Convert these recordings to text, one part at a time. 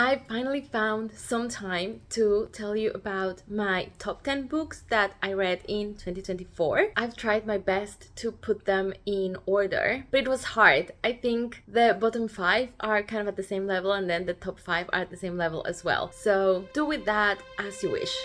I finally found some time to tell you about my top 10 books that I read in 2024. I've tried my best to put them in order, but it was hard. I think the bottom 5 are kind of at the same level, and then the top 5 are at the same level as well. So do with that as you wish.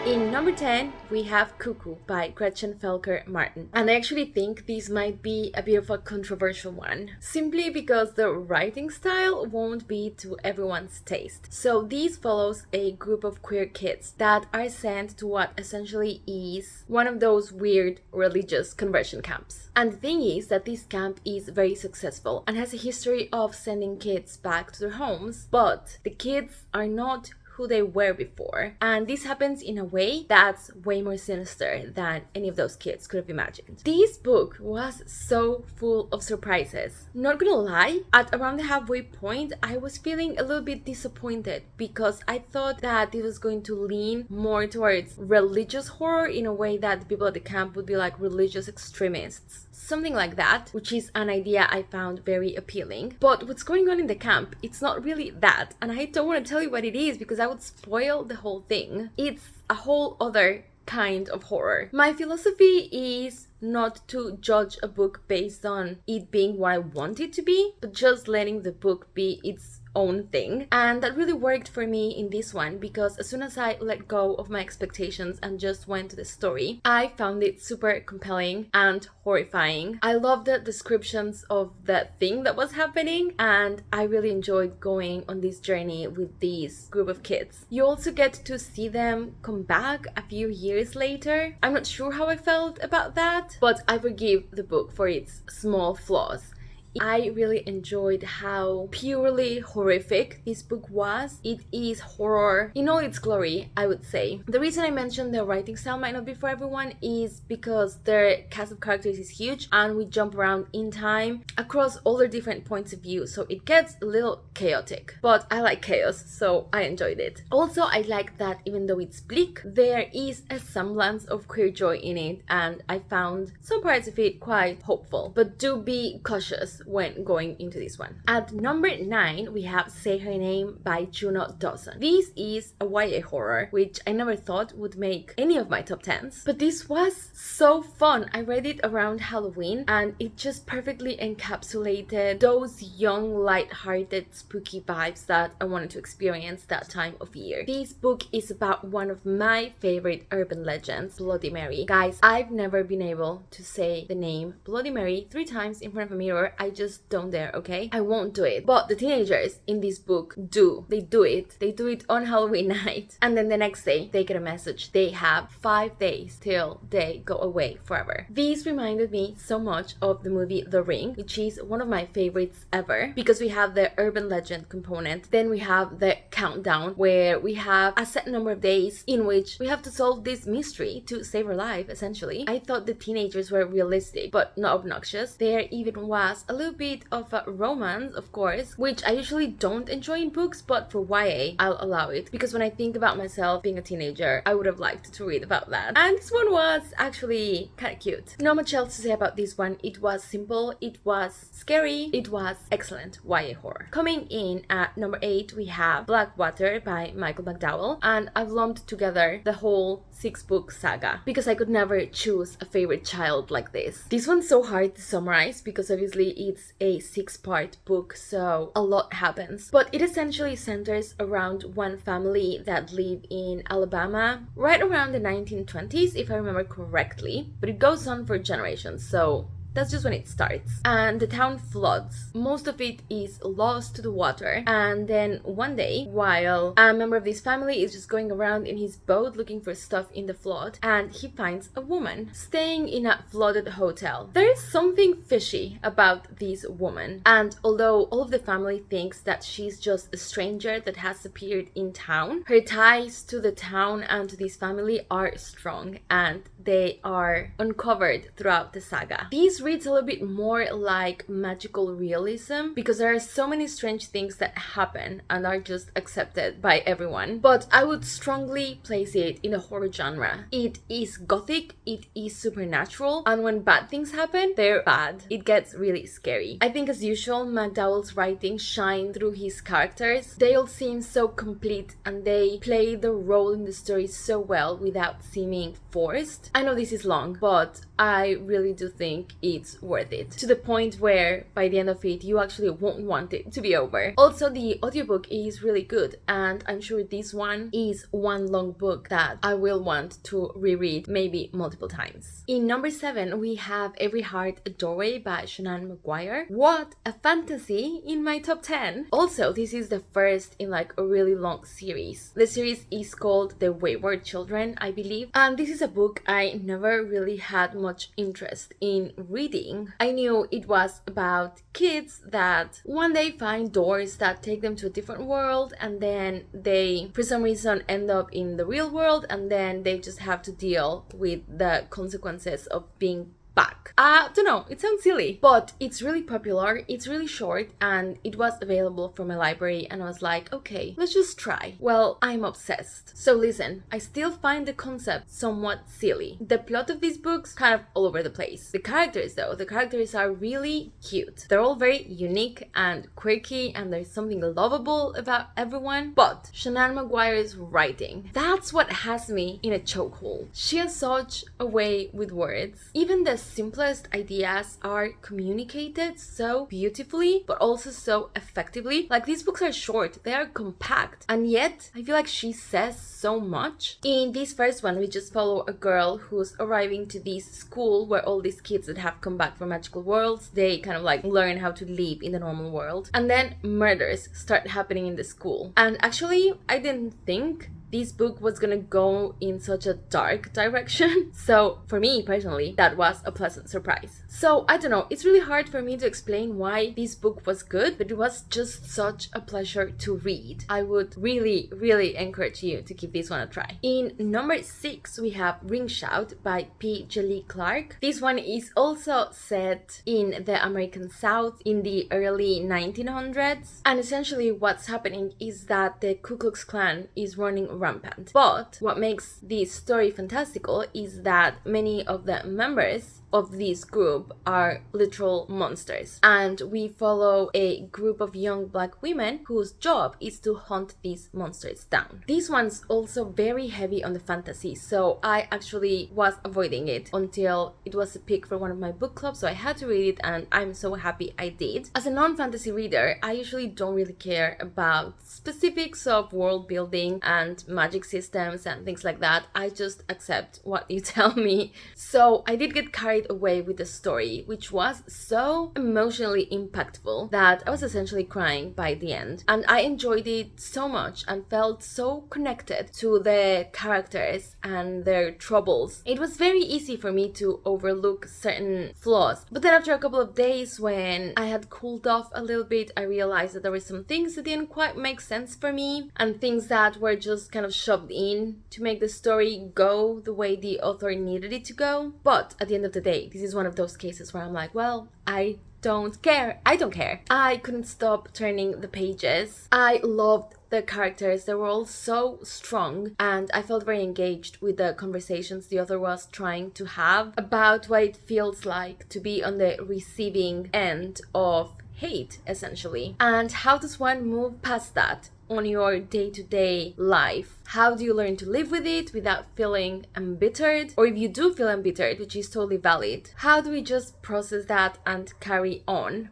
In number 10, we have Cuckoo by Gretchen Felker Martin. And I actually think this might be a bit of a controversial one, simply because the writing style won't be to everyone's taste. So this follows a group of queer kids that are sent to what essentially is one of those weird religious conversion camps. And the thing is that this camp is very successful and has a history of sending kids back to their homes, but the kids are not who they were before, and this happens in a way that's way more sinister than any of those kids could have imagined. This book was so full of surprises. Not gonna lie, at around the halfway point I was feeling a little bit disappointed because I thought that it was going to lean more towards religious horror in a way that the people at the camp would be like religious extremists. Something like that, which is an idea I found very appealing. But what's going on in the camp, it's not really that. And I don't want to tell you what it is because I would spoil the whole thing. It's a whole other kind of horror. My philosophy is not to judge a book based on it being what I want it to be, but just letting the book be its own thing. And that really worked for me in this one because as soon as I let go of my expectations and just went to the story, I found it super compelling and horrifying. I loved the descriptions of the thing that was happening, and I really enjoyed going on this journey with this group of kids. You also get to see them come back a few years later. I'm not sure how I felt about that, but I forgive the book for its small flaws. I really enjoyed how purely horrific this book was. It is horror in all its glory, I would say. The reason I mentioned the writing style might not be for everyone is because their cast of characters is huge and we jump around in time across all their different points of view, so it gets a little chaotic. But I like chaos, so I enjoyed it. Also, I like that even though it's bleak, there is a semblance of queer joy in it, and I found some parts of it quite hopeful. But do be cautious when going into this one. At number 9, we have Say Her Name by Juno Dawson. This is a YA horror, which I never thought would make any of my top 10s, but this was so fun. I read it around Halloween and it just perfectly encapsulated those young, light-hearted, spooky vibes that I wanted to experience that time of year. This book is about one of my favorite urban legends, Bloody Mary. Guys, I've never been able to say the name Bloody Mary 3 times in front of a mirror. I just don't dare, okay? I won't do it. But the teenagers in this book do. They do it. They do it on Halloween night. And then the next day, they get a message. They have 5 days till they go away forever. This reminded me so much of the movie The Ring, which is one of my favorites ever, because we have the urban legend component. Then we have the countdown, where we have a set number of days in which we have to solve this mystery to save her life, essentially. I thought the teenagers were realistic, but not obnoxious. There even was a little bit of a romance, of course, which I usually don't enjoy in books, but for YA, I'll allow it, because when I think about myself being a teenager, I would have liked to read about that. And this one was actually kind of cute. Not much else to say about this one. It was simple, it was scary, it was excellent YA horror. Coming in at number 8, we have Blackwater by Michael McDowell, and I've lumped together the whole 6-book saga because I could never choose a favorite child like this. This one's so hard to summarize because obviously it's a 6-part book, so a lot happens. But it essentially centers around one family that live in Alabama right around the 1920s, if I remember correctly. But it goes on for generations, so that's just when it starts. And the town floods. Most of it is lost to the water. And then one day, while a member of this family is just going around in his boat looking for stuff in the flood, and he finds a woman staying in a flooded hotel. There is something fishy about this woman. And although all of the family thinks that she's just a stranger that has appeared in town, her ties to the town and to this family are strong. And they are uncovered throughout the saga. These reads a little bit more like magical realism because there are so many strange things that happen and are just accepted by everyone. But I would strongly place it in the horror genre. It is gothic, it is supernatural, and when bad things happen, they're bad. It gets really scary. I think as usual, McDowell's writing shine through his characters. They all seem so complete and they play the role in the story so well without seeming forced. I know this is long, but I really do think it's worth it. To the point where by the end of it, you actually won't want it to be over. Also, the audiobook is really good, and I'm sure this one is one long book that I will want to reread maybe multiple times. In number 7, we have Every Heart a Doorway by Shannon Maguire. What a fantasy in my top 10! Also, this is the first in like a really long series. The series is called The Wayward Children, I believe, and this is a book I never really had much interest in reading. I knew it was about kids that one day find doors that take them to a different world, and then they for some reason end up in the real world, and then they just have to deal with the consequences of being back. I don't know, it sounds silly, but it's really popular, it's really short, and it was available from my library, and I was like, okay, let's just try. Well, I'm obsessed. So listen, I still find the concept somewhat silly. The plot of these books kind of all over the place. The characters though, the characters are really cute. They're all very unique and quirky, and there's something lovable about everyone, but Shannon Maguire's writing, that's what has me in a chokehold. She has such a way with words. Even the simplest ideas are communicated so beautifully, but also so effectively. Like, these books are short, they are compact, and yet I feel like she says so much. In this first one, we just follow a girl who's arriving to this school where all these kids that have come back from magical worlds, they kind of like learn how to live in the normal world. And then murders start happening in the school. And actually, I didn't think this book was gonna go in such a dark direction. So for me personally, that was a pleasant surprise. So I don't know, it's really hard for me to explain why this book was good, but it was just such a pleasure to read. I would really encourage you to give this one a try. In number 6, we have Ring Shout by P. J. Clark. This one is also set in the American South in the early 1900s. And essentially what's happening is that the Ku Klux Klan is running rampant. But what makes this story fantastical is that many of the members of this group are literal monsters, and we follow a group of young black women whose job is to hunt these monsters down. This one's also very heavy on the fantasy, so I actually was avoiding it until it was a pick for one of my book clubs, so I had to read it, and I'm so happy I did. As a non-fantasy reader, I usually don't really care about specifics of world building and magic systems and things like that. I just accept what you tell me. So I did get carried away with the story, which was so emotionally impactful that I was essentially crying by the end. And I enjoyed it so much and felt so connected to the characters and their troubles. It was very easy for me to overlook certain flaws. But then after a couple of days, when I had cooled off a little bit, I realized that there were some things that didn't quite make sense for me, and things that were just kind of shoved in to make the story go the way the author needed it to go. But at the end of the day, this is one of those cases where I'm like, well, I don't care. I don't care. I couldn't stop turning the pages. I loved the characters. They were all so strong, and I felt very engaged with the conversations the author was trying to have about what it feels like to be on the receiving end of hate, essentially. And how does one move past that on your day-to-day life? How do you learn to live with it without feeling embittered? Or if you do feel embittered, which is totally valid, how do we just process that and carry on?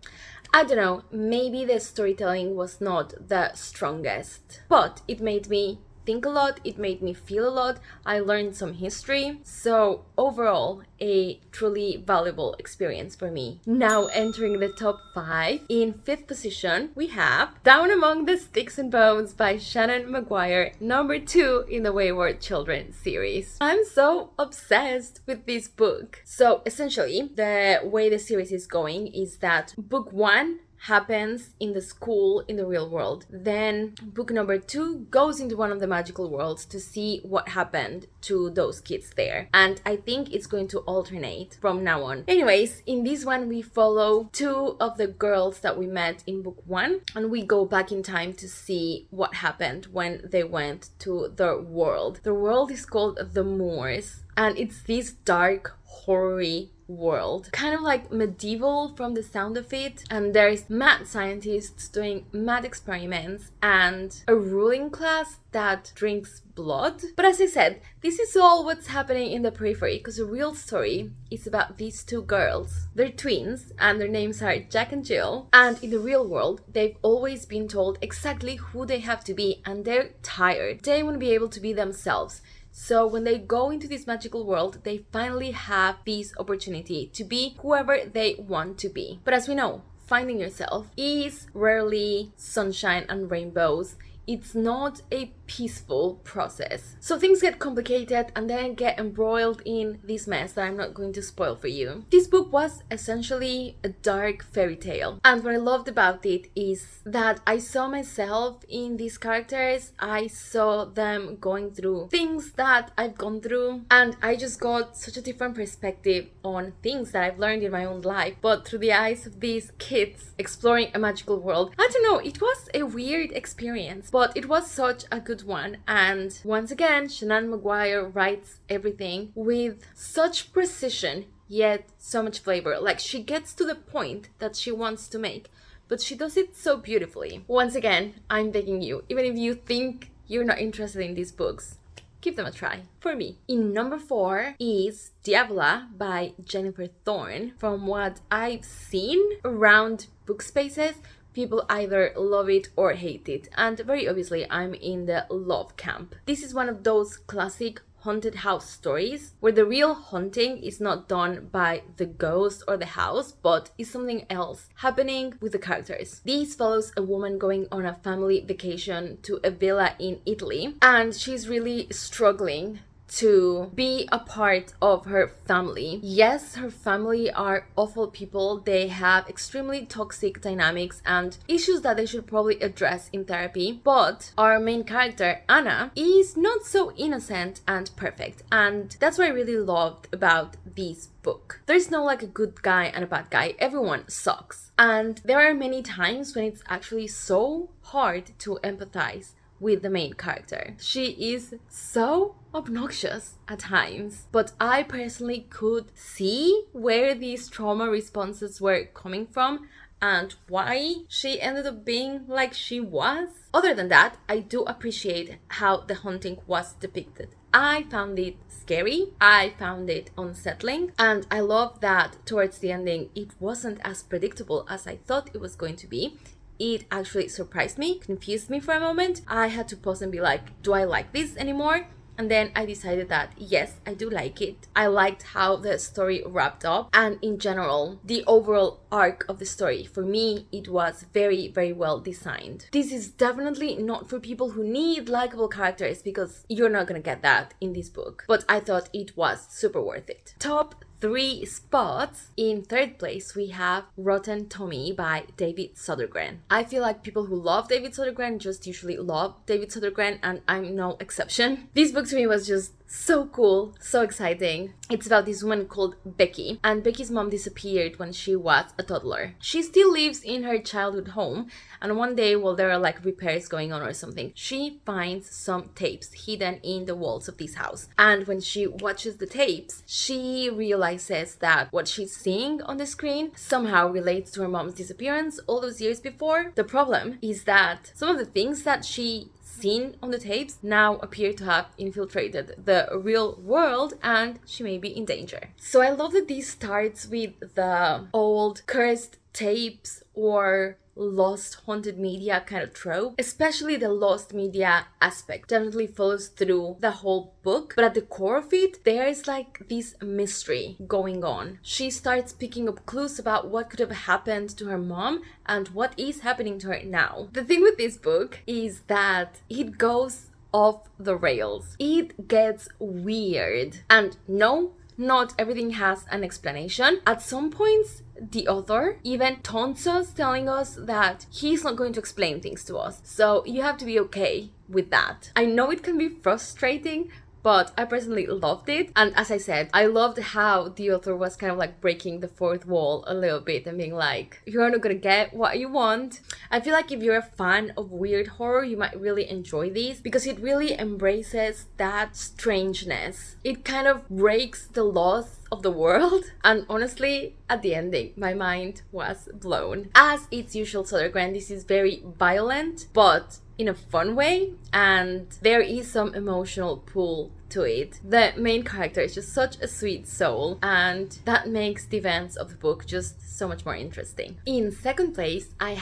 I don't know, maybe the storytelling was not the strongest, but it made me think a lot, it made me feel a lot, I learned some history, so overall, a truly valuable experience for me. Now entering the top 5, in 5th position, we have Down Among the Sticks and Bones by Shannon Maguire, number 2 in the Wayward Children series. I'm so obsessed with this book. So essentially, the way the series is going is that book 1 happens in the school in the real world. Then book number 2 goes into one of the magical worlds to see what happened to those kids there. And I think it's going to alternate from now on. Anyways, in this one we follow 2 of the girls that we met in book 1, and we go back in time to see what happened when they went to their world. The world is called the Moors, and it's this dark, horror-y world, kind of like medieval from the sound of it, and there's mad scientists doing mad experiments and a ruling class that drinks blood. But as I said, this is all what's happening in the periphery, because the real story is about these 2 girls. They're twins and their names are Jack and Jill, and in the real world they've always been told exactly who they have to be, and they're tired. They want to be able to be themselves. So when they go into this magical world, they finally have this opportunity to be whoever they want to be. But as we know, finding yourself is rarely sunshine and rainbows. It's not a peaceful process. So things get complicated and then get embroiled in this mess that I'm not going to spoil for you. This book was essentially a dark fairy tale. And what I loved about it is that I saw myself in these characters. I saw them going through things that I've gone through. And I just got such a different perspective on things that I've learned in my own life, but through the eyes of these kids exploring a magical world. I don't know, it was a weird experience, but it was such a good one. And once again, Shannon Maguire writes everything with such precision, yet so much flavor. Like, she gets to the point that she wants to make, but she does it so beautifully. Once again, I'm begging you, even if you think you're not interested in these books, give them a try, for me. In number 4 is Diavola by Jennifer Thorne. From what I've seen around book spaces, people either love it or hate it, and very obviously I'm in the love camp. This is one of those classic haunted house stories where the real haunting is not done by the ghost or the house, but is something else happening with the characters. This follows a woman going on a family vacation to a villa in Italy, and she's really struggling to be a part of her family. Yes, her family are awful people. They have extremely toxic dynamics and issues that they should probably address in therapy. But our main character, Anna, is not so innocent and perfect. And that's what I really loved about this book. There's no like a good guy and a bad guy. Everyone sucks. And there are many times when it's actually so hard to empathize with the main character. She is so obnoxious at times, but I personally could see where these trauma responses were coming from and why she ended up being like she was. Other than that, I do appreciate how the haunting was depicted. I found it scary, I found it unsettling, and I love that towards the ending it wasn't as predictable as I thought it was going to be. It actually surprised me, confused me for a moment. I had to pause and be like, do I like this anymore? And then I decided that yes, I do like it. I liked how the story wrapped up, and in general, the overall arc of the story. For me, it was very, very well designed. This is definitely not for people who need likable characters, because you're not gonna get that in this book. But I thought it was super worth it. Top 3 spots. In 3rd place, we have Rotten Tommy by David Sodergren. I feel like people who love David Sodergren just usually love David Sodergren, and I'm no exception. This book to me was just so cool, so exciting. It's about this woman called Becky, and Becky's mom disappeared when she was a toddler. She still lives in her childhood home, and one day while there are like repairs going on or something, she finds some tapes hidden in the walls of this house. And when she watches the tapes, she realizes that what she's seeing on the screen somehow relates to her mom's disappearance all those years before. The problem is that some of the things that she seen on the tapes now appear to have infiltrated the real world, and she may be in danger. So I love that this starts with the old cursed tapes or lost haunted media kind of trope. Especially the lost media aspect definitely follows through the whole book, but at the core of it there is like this mystery going on. She starts picking up clues about what could have happened to her mom and what is happening to her now. The thing with this book is that it goes off the rails. It gets weird, and no, not everything has an explanation. At some points, the author even taunts us, telling us that he's not going to explain things to us. So you have to be okay with that. I know it can be frustrating, but I personally loved it. And as I said, I loved how the author was kind of like breaking the fourth wall a little bit and being like, you're not gonna get what you want. I feel like if you're a fan of weird horror, you might really enjoy this because it really embraces that strangeness. It kind of breaks the laws of the world, and honestly, at the ending, my mind was blown. As its usual Sodergren, this is very violent, but in a fun way, and there is some emotional pull to it. The main character is just such a sweet soul, and that makes the events of the book just so much more interesting. In second place, I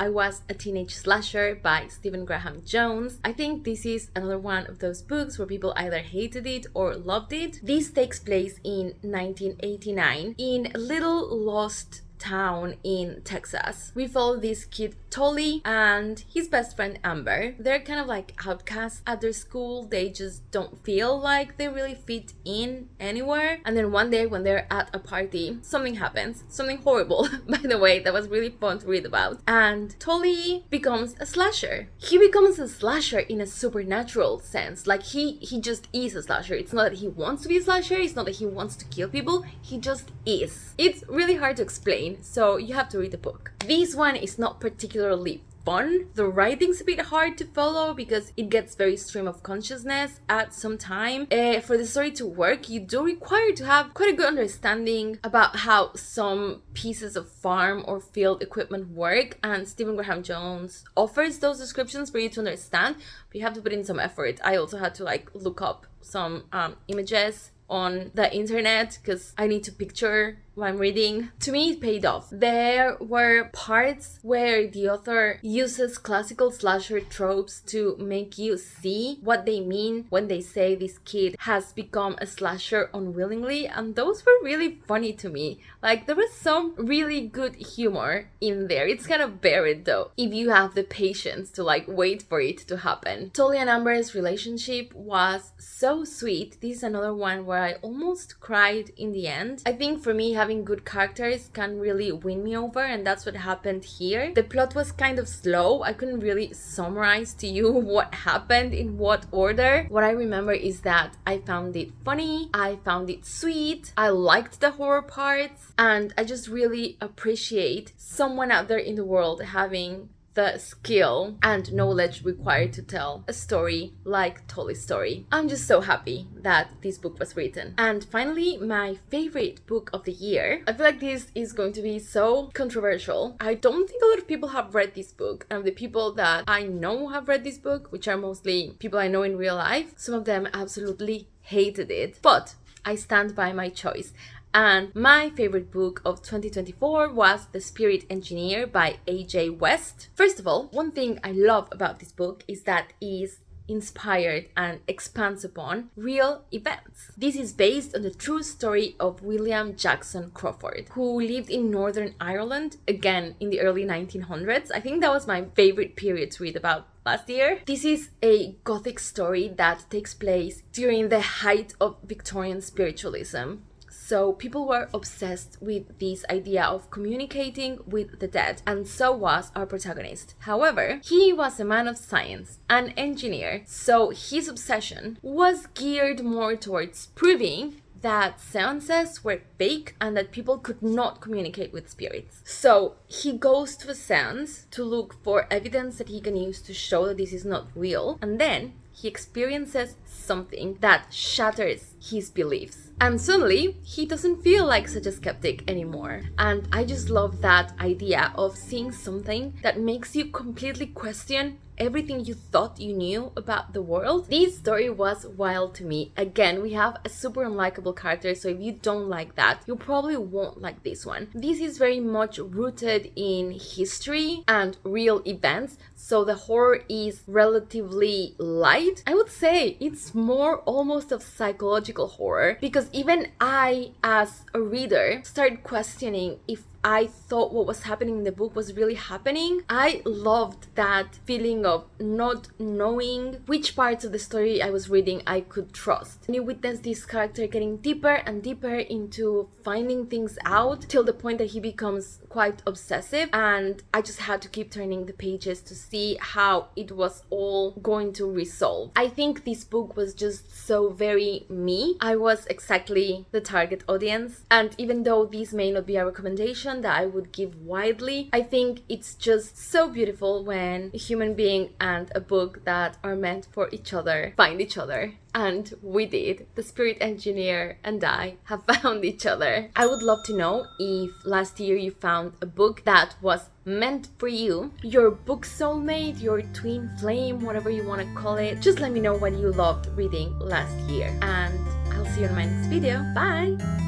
Was a Teenage Slasher by Stephen Graham Jones. I think this is another one of those books where people either hated it or loved it. This takes place in 1989 in a little lost town in Texas. We follow this kid Tolly and his best friend Amber. They're kind of like outcasts at their school. They just don't feel like they really fit in anywhere. And then one day when they're at a party, something happens. Something horrible, by the way, that was really fun to read about. And Tolly becomes a slasher. He becomes a slasher in a supernatural sense. Like he just is a slasher. It's not that he wants to be a slasher. It's not that he wants to kill people. He just is. It's really hard to explain, so you have to read the book. This one is not particularly fun. The writing's a bit hard to follow because it gets very stream of consciousness at some time. For the story to work, you do require to have quite a good understanding about how some pieces of farm or field equipment work, and Stephen Graham Jones offers those descriptions for you to understand, but you have to put in some effort. I also had to look up some images on the internet because I need to picture what I'm reading. To me, it paid off. There were parts where the author uses classical slasher tropes to make you see what they mean when they say this kid has become a slasher unwillingly, and those were really funny to me. There was some really good humor in there. It's kind of buried though, if you have the patience to wait for it to happen. Tolly and Amber's relationship was so sweet. This is another one where I almost cried in the end. I think for me, having good characters can really win me over, and that's what happened here. The plot was kind of slow. I couldn't really summarize to you what happened in what order. What I remember is that I found it funny, I found it sweet, I liked the horror parts, and I just really appreciate someone out there in the world having the skill and knowledge required to tell a story like Tolly's story. I'm just so happy that this book was written. And finally, my favorite book of the year. I feel like this is going to be so controversial. I don't think a lot of people have read this book, and the people that I know have read this book, which are mostly people I know in real life, some of them absolutely hated it. But I stand by my choice. And my favorite book of 2024 was The Spirit Engineer by A.J. West. First of all, one thing I love about this book is that it is inspired and expands upon real events. This is based on the true story of William Jackson Crawford, who lived in Northern Ireland, again in the early 1900s. I think that was my favorite period to read about last year. This is a Gothic story that takes place during the height of Victorian spiritualism. So people were obsessed with this idea of communicating with the dead, and so was our protagonist. However, he was a man of science, an engineer, so his obsession was geared more towards proving that seances were fake and that people could not communicate with spirits. So he goes to a seance to look for evidence that he can use to show that this is not real, and then he experiences something that shatters his beliefs. And suddenly, he doesn't feel like such a skeptic anymore. And I just love that idea of seeing something that makes you completely question everything you thought you knew about the world. This story was wild to me. Again, we have a super unlikable character, so if you don't like that, you probably won't like this one. This is very much rooted in history and real events, so the horror is relatively light. I would say it's more almost of psychological horror, because even I, as a reader, started questioning if I thought what was happening in the book was really happening. I loved that feeling of not knowing which parts of the story I was reading I could trust. And you witness this character getting deeper and deeper into finding things out till the point that he becomes quite obsessive, and I just had to keep turning the pages to see how it was all going to resolve. I think this book was just so very me. I was exactly the target audience, and even though this may not be a recommendation that I would give widely, I think it's just so beautiful when a human being and a book that are meant for each other find each other. And we did. The spirit engineer and I have found each other. I would love to know if last year you found a book that was meant for you, your book soulmate, your twin flame, whatever you want to call it. Just let me know what you loved reading last year, and I'll see you in my next video. Bye!